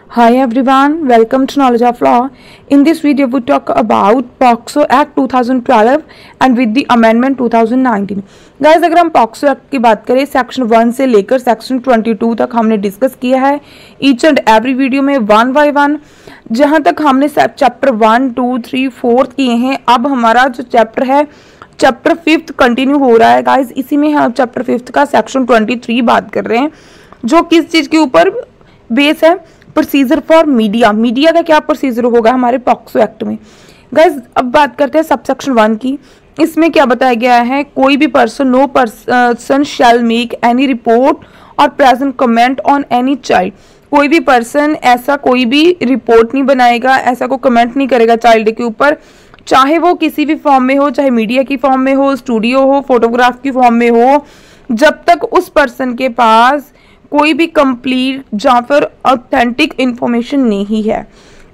Hi everyone, welcome to Knowledge of Law. In this video, we talk about POCSO Act 2012 and with the Amendment 2019. Guys, अगर हम POCSO Act की बात करें, section 1 से लेकर section 22 तक हमने डिस्कस किया है ईच एंड एवरी वीडियो में 1 by 1। जहां तक हमने चैप्टर 1, 2, 3, 4 किए हैं, अब हमारा जो चैप्टर है चैप्टर 5 कंटिन्यू हो रहा है। गाइज, इसी में हम चैप्टर 5 का सेक्शन 23 बात कर रहे हैं, जो किस चीज़ के ऊपर बेस है, प्रोसीजर फॉर मीडिया का क्या प्रोसीजर होगा हमारे पॉक्सो एक्ट में। गाइज, अब बात करते हैं सबसेक्शन 1 की। इसमें क्या बताया गया है, कोई भी person, no person shall make any report और present comment on any child. कोई भी पर्सन ऐसा कोई भी रिपोर्ट नहीं बनाएगा, ऐसा कोई कमेंट नहीं करेगा चाइल्ड के ऊपर, चाहे वो किसी भी फॉर्म में हो, चाहे मीडिया की फॉर्म में हो, स्टूडियो हो, फोटोग्राफ की फॉर्म में हो, जब तक उस पर्सन के पास कोई भी कंप्लीट या फिर ऑथेंटिक इंफॉर्मेशन नहीं है।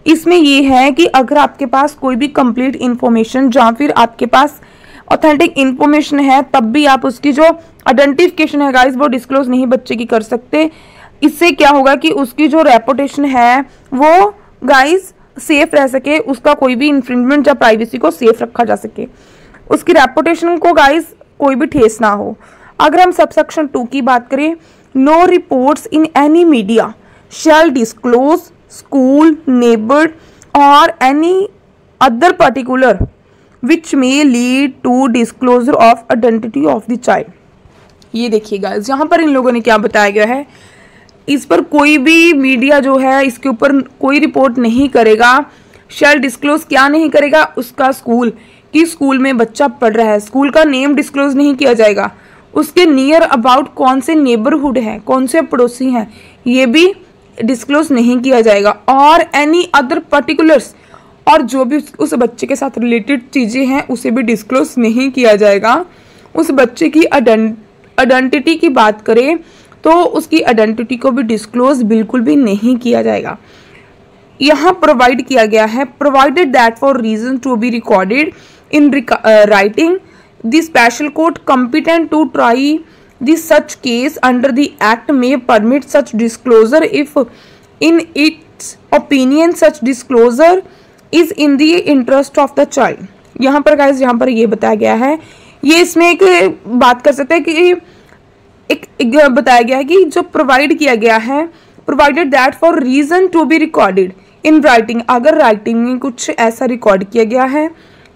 इसमें ये है कि अगर आपके पास कोई भी कंप्लीट इंफॉर्मेशन या फिर आपके पास ऑथेंटिक इंफॉर्मेशन है, तब भी आप उसकी जो आइडेंटिफिकेशन है गाइस वो डिस्क्लोज नहीं बच्चे की कर सकते। इससे क्या होगा कि उसकी जो रेपुटेशन है वो गाइस सेफ रह सके, उसका कोई भी इन्फ्रिंजमेंट या प्राइवेसी को सेफ रखा जा सके, उसकी रेपुटेशन को गाइस कोई भी ठेस ना हो। अगर हम सबसेक्शन 2 की बात करें, no reports in any media shall disclose school, neighbour और any other particular which may lead to disclosure of identity of the child. ये देखिए गाइस, यहाँ पर इन लोगों ने क्या बताया गया है, इस पर कोई भी मीडिया जो है इसके ऊपर कोई रिपोर्ट नहीं करेगा। शैल डिस्क्लोज क्या नहीं करेगा, उसका स्कूल, किस स्कूल में बच्चा पढ़ रहा है, स्कूल का नेम डिस्क्लोज नहीं किया जाएगा, उसके नियर अबाउट कौन से नेबरहुड हैं, कौन से पड़ोसी हैं, ये भी डिस्क्लोज नहीं किया जाएगा। और एनी अदर पर्टिकुलर्स, और जो भी उस बच्चे के साथ रिलेटेड चीज़ें हैं उसे भी डिस्क्लोज नहीं किया जाएगा। उस बच्चे की आइडेंटिटी की बात करें तो उसकी आइडेंटिटी को भी डिस्क्लोज बिल्कुल भी नहीं किया जाएगा। यहाँ प्रोवाइड किया गया है, provided that for reason to be recorded in writing the special court competent to try the such case under the act may permit such disclosure if in its opinion such disclosure is in the interest of the child। यहाँ पर guys, यहाँ पर ये बताया गया है, ये इसमें एक बात कर सकते हैं कि एक बताया गया है कि जो प्रोवाइड किया गया है, provided that for reason to be recorded in writing, अगर राइटिंग में कुछ ऐसा रिकॉर्ड किया गया है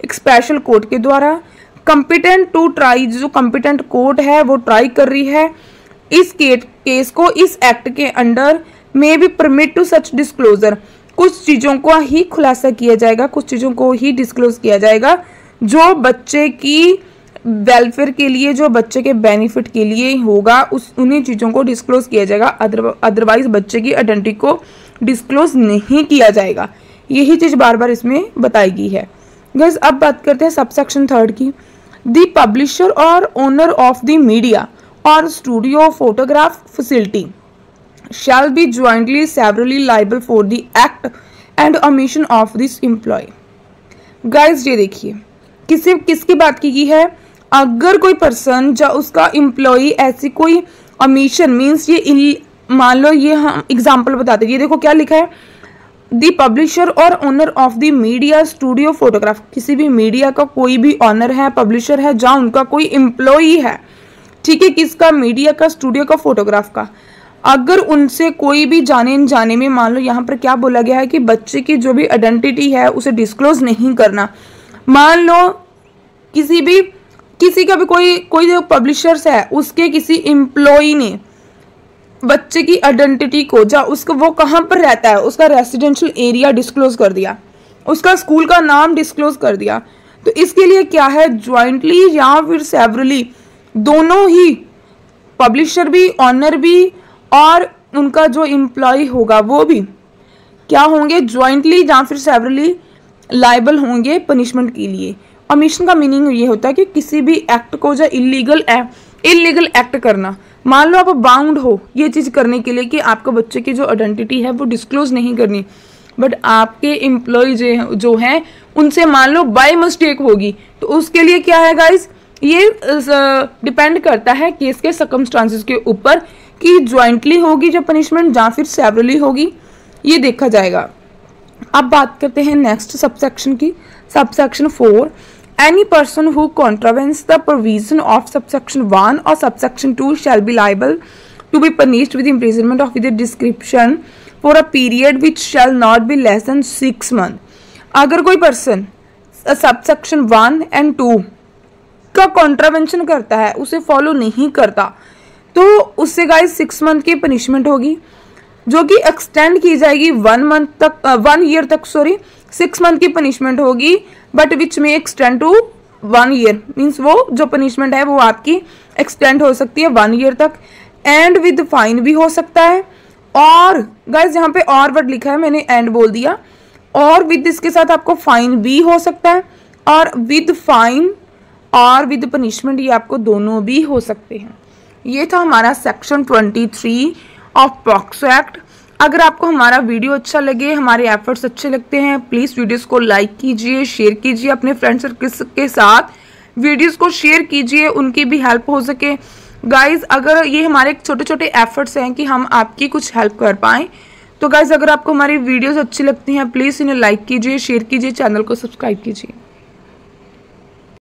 एक स्पेशल कोर्ट के द्वारा, कंपिटेंट टू ट्राई, जो कंपिटेंट कोर्ट है वो ट्राई कर रही है इस केस को, इस एक्ट के अंडर में भी परमिट टू सच डिस्क्लोजर, कुछ चीज़ों को ही खुलासा किया जाएगा, कुछ चीज़ों को ही डिस्क्लोज किया जाएगा जो बच्चे की वेलफेयर के लिए, जो बच्चे के बेनिफिट के लिए होगा, उन्हीं चीज़ों को डिस्क्लोज किया जाएगा। अदरवाइज बच्चे की आइडेंटिटी को डिस्क्लोज नहीं किया जाएगा। यही चीज़ बार बार इसमें बताई गई है। गाइस, अब बात करते हैं सबसेक्शन 3 की। The publisher or owner of the media or studio photograph facility shall be jointly severally liable for the act and omission of this employee। Guys, ये देखिए किसकी बात की गई है, अगर कोई पर्सन या उसका एम्प्लॉय ऐसी कोई omission मीन्स, ये मान लो, ये हम एग्जाम्पल बताते हैं, ये देखो क्या लिखा है, दी पब्लिशर और owner of the media studio photograph, किसी भी मीडिया का कोई भी ऑनर है, पब्लिशर है, जहाँ उनका कोई एम्प्लॉई है, ठीक है, किसका, मीडिया का, स्टूडियो का, फोटोग्राफ का, अगर उनसे कोई भी जाने में, मान लो यहाँ पर क्या बोला गया है कि बच्चे की जो भी आइडेंटिटी है उसे डिस्क्लोज नहीं करना। मान लो किसी का भी कोई जो पब्लिशर्स है उसके किसी एम्प्लॉई ने बच्चे की आइडेंटिटी को, जा उसको वो कहाँ पर रहता है, उसका रेसिडेंशियल एरिया डिस्क्लोज कर दिया, उसका स्कूल का नाम डिस्क्लोज कर दिया, तो इसके लिए क्या है, ज्वाइंटली या फिर सेवरली, दोनों ही, पब्लिशर भी, ऑनर भी और उनका जो एम्प्लॉय होगा वो भी क्या होंगे, ज्वाइंटली या फिर सेवरली लाइबल होंगे पनिशमेंट के लिए। ओमिशन का मीनिंग ये होता है कि किसी भी एक्ट को जो इलीगल एक्ट करना, मान लो आप बाउंड हो ये चीज़ करने के लिए कि आपको बच्चे की जो आइडेंटिटी है वो डिस्क्लोज नहीं करनी, बट आपके एम्प्लॉय जो हैं उनसे मान लो बाय मिस्टेक होगी, तो उसके लिए क्या है गाइस, ये डिपेंड करता है केस के सर्कमस्टांसेस के ऊपर कि ज्वाइंटली होगी जो पनिशमेंट या फिर सेवरली होगी। ये देखा जाएगा। अब बात करते हैं नेक्स्ट सबसेक्शन की, subsection 4। Any person who contravenes the provision of subsection 1 और subsection 2 shall be liable to be punished with imprisonment of with description for a period which shall not be less than 6 month. अगर कोई person subsection 1 and 2 का contravention करता है, उसे follow नहीं करता, तो उससे गाइस 6 मंथ की पनिशमेंट होगी, जो कि एक्सटेंड की जाएगी 1 ईयर तक। 6 मंथ की पनिशमेंट होगी बट विच में एक्सटेंड टू 1 ईयर, मीन्स वो जो पनिशमेंट है वो आपकी एक्सटेंड हो सकती है 1 ईयर तक, एंड विद फाइन भी हो सकता है। और गाइस यहाँ पे और वर्ड लिखा है, मैंने एंड बोल दिया, और विद इसके साथ आपको फाइन भी हो सकता है, और विद फाइन और विद पनिशमेंट, ये आपको दोनों भी हो सकते हैं। ये था हमारा सेक्शन 23 ऑफ पॉक्सो एक्ट। अगर आपको हमारा वीडियो अच्छा लगे, हमारे एफर्ट्स अच्छे लगते हैं, प्लीज़ वीडियोस को लाइक कीजिए, शेयर कीजिए, अपने फ्रेंड्स के साथ वीडियोस को शेयर कीजिए, उनकी भी हेल्प हो सके। गाइज अगर ये हमारे छोटे छोटे एफर्ट्स हैं कि हम आपकी कुछ हेल्प कर पाएँ, तो गाइज अगर आपको हमारी वीडियोस अच्छी लगती हैं, प्लीज़ इन्हें लाइक कीजिए, शेयर कीजिए, चैनल को सब्सक्राइब कीजिए।